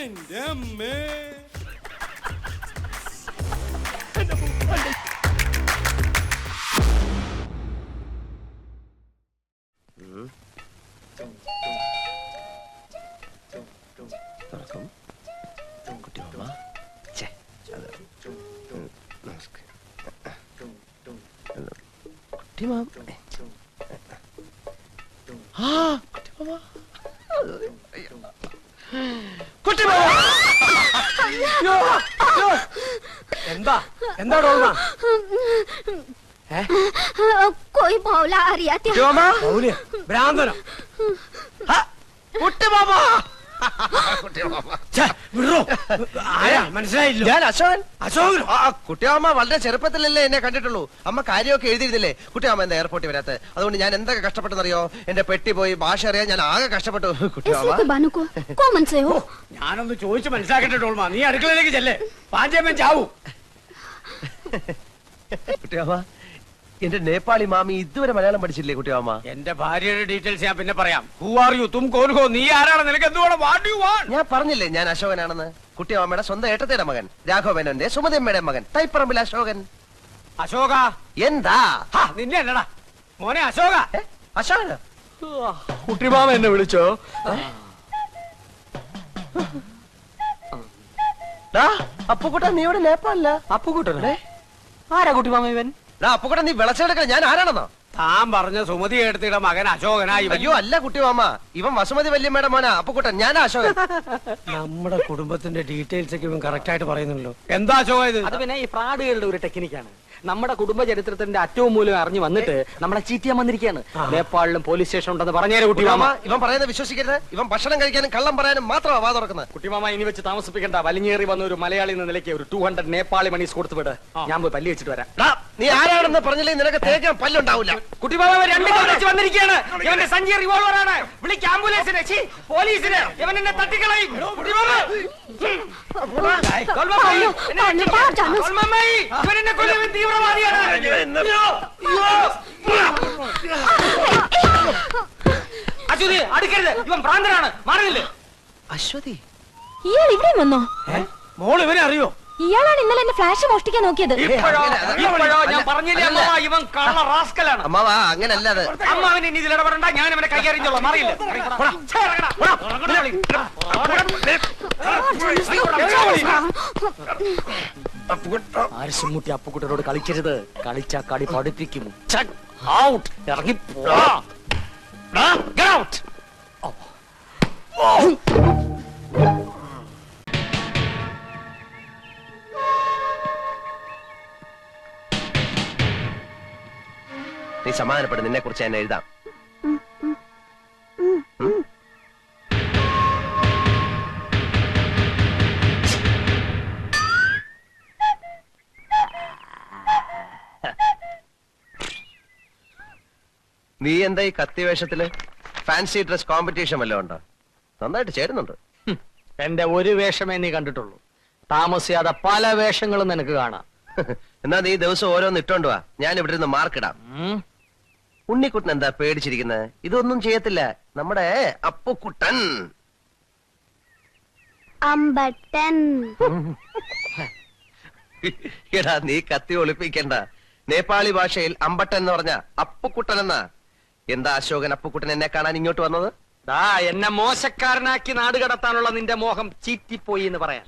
എന്റെ അമ്മേ. എന്താ എന്താ ഡോൾമ? कोई मौला आ रहा था। ഭ്രാന്തനോ? മനസ്സിലായില്ല. ഞാൻ അശോകൻ. അശോകൻ കുട്ടിയമ്മ വളരെ ചെറുപ്പത്തിലല്ലേ എന്നെ കണ്ടിട്ടുള്ളൂ. അമ്മ കാര്യമൊക്കെ എഴുതിയിരുന്നില്ലേ? കുട്ടിയമ്മ എന്താ എയർപോർട്ടിൽ വരാത്ത? അതുകൊണ്ട് ഞാൻ എന്തൊക്കെ കഷ്ടപ്പെട്ടെന്നറിയോ? എന്റെ പെട്ടി പോയി ഭാഷ അറിയാൻ ഞാൻ ആകെ കഷ്ടപ്പെട്ടു. ഞാനൊന്ന് ചോദിച്ചു മനസ്സിലാക്കട്ടെ ഡോൾമ. നീ അടുക്കളയിലേക്ക് ചെല്ലേ. പാഞ്ചേമ്മൻ ചാവൂ. കുട്ടിയമ്മ, എന്റെ നേപ്പാളി മാമി ഇതുവരെ മലയാളം പഠിച്ചില്ലേ കുട്ടിയമ്മ? എന്റെ ഭാര്യയുടെ ഡീറ്റെയിൽസ് ഞാൻ പിന്നെ പറയാം. Who are you? തും കോൻ ഹോ? നീ ആരാണ്? നിനക്ക് എന്തുവേണം? What you want? ഞാൻ പറഞ്ഞില്ലേ ഞാൻ അശോകനാണെന്ന്. കുട്ടിയമ്മയുടെ സ്വന്തം ഏട്ടത്തിയുടെ മകൻ, രാഘവനന്റെ സുമതിയമ്മയുടെ മകൻ, തൈപ്പറമ്പിൽ അശോകൻ. അശോക എന്താ? നിന്നെ അല്ലടാ മോനെ അശോക. അശോകന കുട്ടിമാമ എന്നെ വിളിച്ചോ? അപ്പുക്കുട്ടൻ, നീ ഇവിടെ നേപ്പാളില്ല? അപ്പുകുട്ടനെ ആരാ കുട്ടിമാമ ഇവൻ? അപ്പുക്കുട്ടൻ, നീ വിളച്ചെടുക്ക. ഞാൻ ആരാണെന്നോ? താൻ പറഞ്ഞ സുമതി എടുത്തിയുടെ മകൻ അശോകനായി. അയ്യോ അല്ല കുട്ടിമാമ, ഇവൻ വസുമതി വല്യമ്മയുടെ മോനാ അപ്പുക്കുട്ടൻ. ഞാനാ അശോകൻ. നമ്മുടെ കുടുംബത്തിന്റെ ഡീറ്റെയിൽസ് ഒക്കെ ഇവൻ കറക്റ്റ് ആയിട്ട് പറയുന്നുണ്ടല്ലോ. എന്താ അശോക ഇത്? അത് പിന്നെ ഈ ഫ്രാഡുകളുടെ ഒരു ടെക്നിക്കാണ്. നമ്മുടെ കുടുംബ ചരിത്രത്തിന്റെ അറ്റവും മൂലം അറിഞ്ഞു വന്നിട്ട് നമ്മളെ ചീറ്റിയാൻ വന്നിരിക്കുകയാണ്. നേപ്പാളിലും പോലീസ് സ്റ്റേഷൻ ഉണ്ടെന്ന് പറഞ്ഞേരെ കുട്ടിമാമ. ഇവൻ പറയുന്നത് വിശ്വസിക്കരുത്. ഇവൻ ഭക്ഷണം കഴിക്കാനും കള്ളം പറയാനും മാത്രമാണ് വാ തുറക്കുന്നത്. കുട്ടിമാമ ഇനി വെച്ച് താമസിപ്പിക്കണ്ട. വലിഞ്ഞേറി വന്ന ഒരു മലയാളി എന്ന നിലയ്ക്ക് ഒരു 200 നേപ്പാളി മണീസ് കൊടുത്തു വിട്. ഞാൻ പോയി പല്ലി വെച്ചിട്ട് വരാം. നീ ആരാണെന്ന് പറഞ്ഞില്ലേ നിനക്ക് തേക്കാൻ പല്ലുണ്ടാവില്ല. കുട്ടിമാമ രണ്ട് വെച്ച് വന്നിരിക്കുകയാണ്. ഇവന്റെ സഞ്ചി റിവോൾവറാണ്. വിളിക്ക് ആംബുലൻസിനെ, പോലീസിനെ. ഇവൻ എന്നെ തട്ടിക്കളയും. അശ്വതി അടുക്കരുത്, ഇവൻ ഭ്രാന്തനാണ്. മാറിയില്ലേ? അശ്വതി, ഇയാൾ ഇവിടെ വന്നോ? മോൾ ഇവനെ അറിയോ? ഇയാളാണ് ഇന്നലെ എന്നെ ഫ്ലാഷ് മോഷ്ടിക്കാൻ നോക്കിയത്. ഇപ്പോഴോ ഞാൻ പറഞ്ഞില്ലേ അമ്മാവ, ഇവൻ കള്ള റാസ്കലാണ്. അമ്മാവാ അങ്ങനല്ല. അത് അമ്മാവൻ ഇനി ഇതിൽ ഇടപെടണ്ട. ഞാൻ ഇവനെ കൈകാര്യം മാറിയില്ല. ആർശുമുട്ടി അപ്പുക്കുട്ടനോട് കളിക്കരുത്. കളിച്ച കളി പഠിപ്പിക്കും. ഇറങ്ങി നീ സമാധാനപ്പെടും. നിന്നെ കുറിച്ച് ഞാൻ എഴുതാം. നീ എന്താ ഈ കത്തി വേഷത്തില്? ഫാൻസി ഡ്രസ് കോമ്പറ്റീഷൻ വല്ലതും ഉണ്ടോ? നന്നായിട്ട് ചേരുന്നുണ്ട്. എന്റെ ഒരു വേഷമേ നീ കണ്ടിട്ടുള്ളൂ. താമസിയാതെ പല വേഷങ്ങളും നിനക്ക് കാണാം. എന്നാ നീ ദിവസം ഓരോന്ന് ഇട്ടോണ്ട് വാ. ഞാൻ ഇവിടെ നിന്ന് മാർക്കിടാം. ഉണ്ണിക്കുട്ടൻ എന്താ പേടിച്ചിരിക്കുന്നത്? ഇതൊന്നും ചെയ്യത്തില്ല. നമ്മുടെ അപ്പുക്കുട്ടൻ. അമ്പട്ടൻ. എടാ നീ കത്തി ഒളിപ്പിക്കണ്ട. നേപ്പാളി ഭാഷയിൽ അമ്പട്ടൻ എന്ന് പറഞ്ഞ അപ്പുക്കുട്ടൻ എന്നാ. എന്താ അശോകൻ അപ്പുക്കുട്ടൻ എന്നെ കാണാൻ ഇങ്ങോട്ട് വന്നത്? എന്നെ മോശക്കാരനാക്കി നാട് കടത്താനുള്ള നിന്റെ മോഹം ചീറ്റിപ്പോയി എന്ന് പറയാം.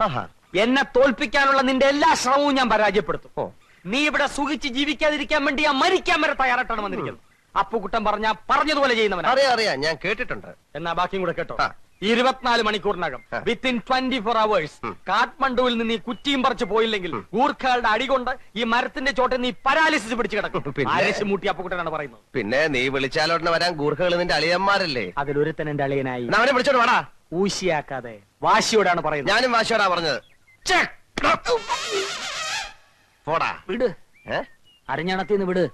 എന്നെ തോൽപ്പിക്കാനുള്ള നിന്റെ എല്ലാ ശ്രമവും ഞാൻ പരാജയപ്പെടുത്തും. നീ ഇവിടെ സുഖിച്ച് ജീവിക്കാതിരിക്കാൻ വേണ്ടി ഞാൻ മരിക്കാൻ വരെ തയ്യാറായിട്ടാണ് വന്നിരിക്കുന്നത്. അപ്പുക്കുട്ടൻ പറഞ്ഞതുപോലെ ചെയ്യുന്നവനാ. അറിയാം, ഞാൻ കേട്ടിട്ടുണ്ട്. എന്നാ ബാക്കിയും കൂടെ കേട്ടോ. 24 മണിക്കൂറിനകം വിത്തിൻ 24 hours കാഠ്മണ്ഡുവിൽ നിന്ന് ഈ കുറ്റിയും പറിച്ചു പോയില്ലെങ്കിൽ ഗൂർഖകളുടെ അടികൊണ്ട് ഈ മരത്തിന്റെ ചോട്ടെ നീ പരാലിസിസ് പിടിച്ചു കിടക്കും. ആരശുമൂട്ടി അപ്പുക്കുട്ടനാണ് പറയുന്നത്. പിന്നെ നീ വിളിച്ചാലോടനെ വരാൻ ഗൂർഖകൾ നിന്റെ അളിയന്മാരല്ലേ? അതിലൊരുത്തൻ എന്റെ അളിയനായി. അവനെ വിളിച്ചോട് വാടാ. ഊശിയാക്കാതെ വാശിയോടാണ് പറയുന്നത്. ഞാനും വാശിയോടാ പറഞ്ഞത്. പോടാ വിട്. അരഞ്ഞണത്തിന്ന് വിട്.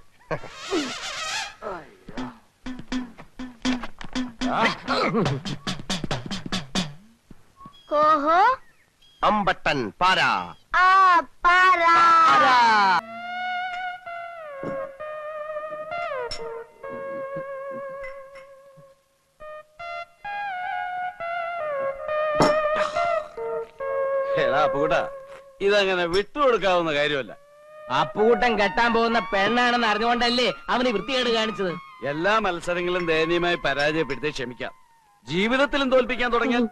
കോഹോ അമ്പട്ടൻ പാരാ. പാരാ. എടാ അപ്പുകുട്ടാ ഇതങ്ങനെ വിട്ടുകൊടുക്കാവുന്ന കാര്യമല്ല. അപ്പൂട്ടൻ കെട്ടാൻ പോകുന്ന പെണ്ണാണെന്ന് അറിഞ്ഞുകൊണ്ടല്ലേ അവന് വൃത്തികേട് കാണിച്ചത്. എല്ലാ മത്സരങ്ങളും ദയനീയമായി പരാജയപ്പെടുത്തി ക്ഷമിക്കാം. ജീവിതത്തിലും തോൽപ്പിക്കാൻ തുടങ്ങിയാൽ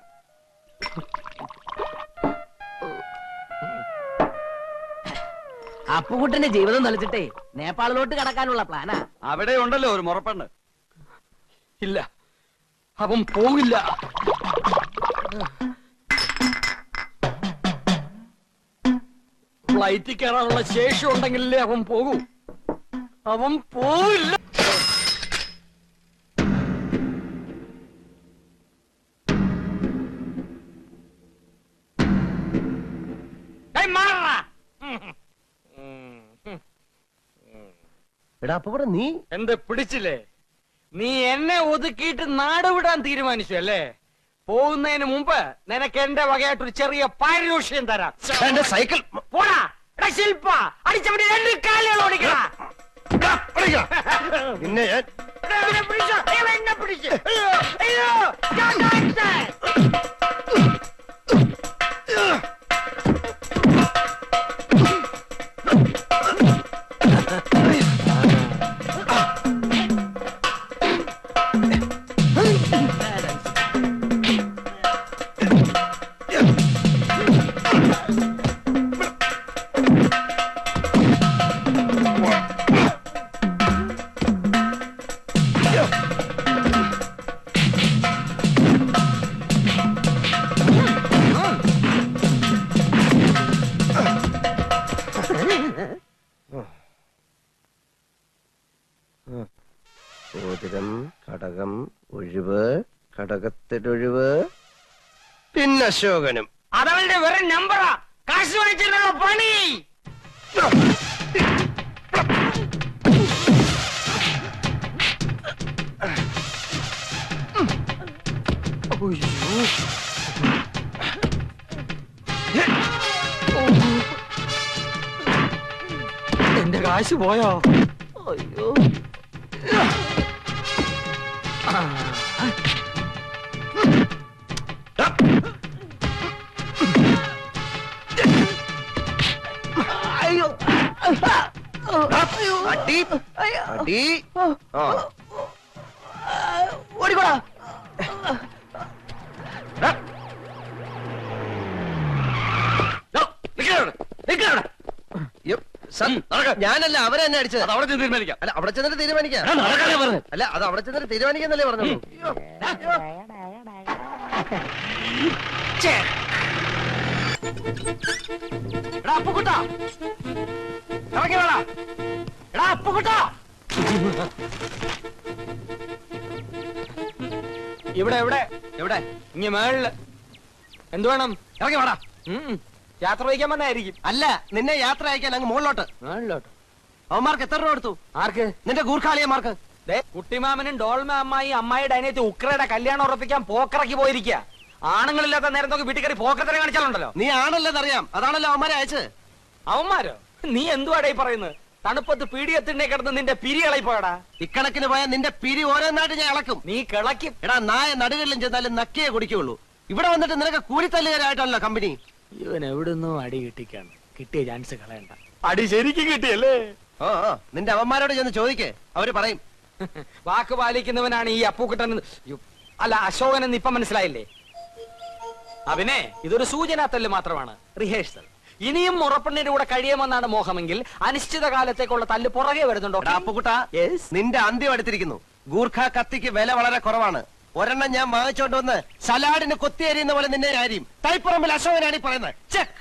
അപ്പുകുട്ടന്റെ ജീവിതം നലിച്ചിട്ടേ നേപ്പാളിലോട്ട് കടക്കാനുള്ള പ്ലാനാ. അവിടെ ഉണ്ടല്ലോ ഒരു മുറപ്പെണ്ണ്. ഇല്ല, അവൻ പോകില്ല. ഫ്ലൈറ്റിൽ കയറാനുള്ള ശേഷി ഉണ്ടെങ്കിലേ അവൻ പോകൂ. അവൻ പോവില്ല. എടാ അപ്പുകുട്ട നീ എന്ത് പിടിച്ചില്ലേ? നീ എന്നെ ഒതുക്കിയിട്ട് നാട് വിടാൻ തീരുമാനിച്ചു അല്ലേ? പോകുന്നതിന് മുമ്പ് നിനക്ക് എന്റെ വകയായിട്ടൊരു ചെറിയ പാരിതോഷികം തരാം. എന്റെ സൈക്കിൾ പോടാ. എടാ ശില്പ, അടിച്ചവന്റെ 2 കാലുകൾ ഓടിക്കടാ. പിന്നെ ഞാൻ എടാ, ഇവനെ പിടിച്ചോ. എന്നെ പിടിച്ച്. അയ്യോ, ഞാൻ കാണിച്ചേ. മോതിരം, കടകം, ഒഴിവ്, കടകത്തിലൊഴിവ്, പിന്നെ അശോകനും. അതവന്റെ വെറും നമ്പറാ. കാശ് വാങ്ങിച്ചിട്ടുള്ള പണി. എന്റെ കാശ് പോയോ? അയ്യോ. അയ്യോ അടി അടി. ഓടിക്കോടാ. ഞാനല്ല അവരെ തന്നെ അടിച്ചത്. അത് അവിടെ ചെന്ന് തീരുമാനിക്കാം. അല്ല അവിടെ ചെന്നിട്ട് തീരുമാനിക്കാം. അല്ല അത് അവിടെ ചെന്നിട്ട് തീരുമാനിക്കാന്നല്ലേ പറഞ്ഞോളൂ. എടാ അപ്പുകുട്ടാ, ഇറങ്ങി വേടാ. എടാ അപ്പുകുട്ടാ, ഇവിടെ എവിടെ എവിടെ? ഇങ്ങ മേളില്. എന്ത് വേണം? ഇറങ്ങി വേടാ. യാത്ര വഹിക്കാൻ വന്നായിരിക്കും. അല്ല നിന്നെ യാത്ര അയക്കാൻ അങ്ങ് മുകളിലോട്ട്. മേളിലോട്ട്. അവന്മാർക്ക് എത്ര രൂപ കൊടുത്തു? ആർക്ക്? നിന്റെ ഗൂർഖാളിയന്മാർക്ക്. കുട്ടിമാമനും ഡോൾമ അമ്മായിയുടെ അനിയത്തി ഉക്രയുടെ കല്യാണം ഉറപ്പിക്കാൻ പോക്കറക്കി പോയിരിക്കുക. ആണുങ്ങളില്ലാത്ത നേരം നോക്കി വീട്ടിൽ കയറി പോക്കരത്തിനെ കാണിച്ചാലുണ്ടല്ലോ. നീ ആണല്ലെന്നറിയാം, അതാണല്ലോ അവന്മാരെ അയച്ചത്. അവന്മാരോ? നീ എന്തുവാടേ പറയുന്നത്? തണുപ്പത്ത് പീടിയത്തിനെ കിടന്ന് നിന്റെ പിരി ഇളയിപ്പോടാ. ഇക്കണക്കിന് പോയാൽ നിന്റെ പിരി ഓരോന്നായിട്ട് ഞാൻ ഇളക്കും. നീ കിളക്കും. എടാ നായ നടുകളിലും ചെന്നാലും നക്കിയേ കുടിക്കുള്ളൂ. ഇവിടെ വന്നിട്ട് നിനക്ക് കൂലിത്തല്ലുകാരായിട്ടല്ലോ കമ്പനി. ഇവൻ എവിടുന്നോ അടി കിട്ടിക്കാണ്. കിട്ടിയ ചാൻസ് കളയണ്ട. അടി ശരിക്കും കിട്ടിയല്ലേ? ഓ നിന്റെ അവന്മാരോട് ചെന്ന് ചോദിക്കേ, അവര് പറയും. വാക്ക് പാലിക്കുന്നവനാണ് ഈ അപ്പൂക്കുട്ടൻ. അല്ല അശോകൻ എന്ന് ഇപ്പൊ മനസ്സിലായില്ലേ? അവനെ ഇതൊരു സൂചനാത്തല്ല് മാത്രമാണ്, റിഹേഴ്സൽ. ഇനിയും മുറപ്പെണ്ണിന്റെ കൂടെ കഴിയുമെന്നാണ് മോഹമെങ്കിൽ അനിശ്ചിത കാലത്തേക്കുള്ള തല്ല് പുറകെ വരുന്നുണ്ടോ? അപ്പുകുട്ടാ, നിന്റെ അന്ത്യം എടുത്തിരിക്കുന്നു. ഗൂർഖ കത്തിക്ക് വില വളരെ കുറവാണ്. ഒരെണ്ണം ഞാൻ വാങ്ങിച്ചോണ്ട് വന്ന് സലാഡിന് കൊത്തിയേരിയുന്ന പോലെ നിന്നെ ആരും തൈപ്പുറമ്പിൽ അശോകനാണ് പറയുന്നത്. ചെക്ക്.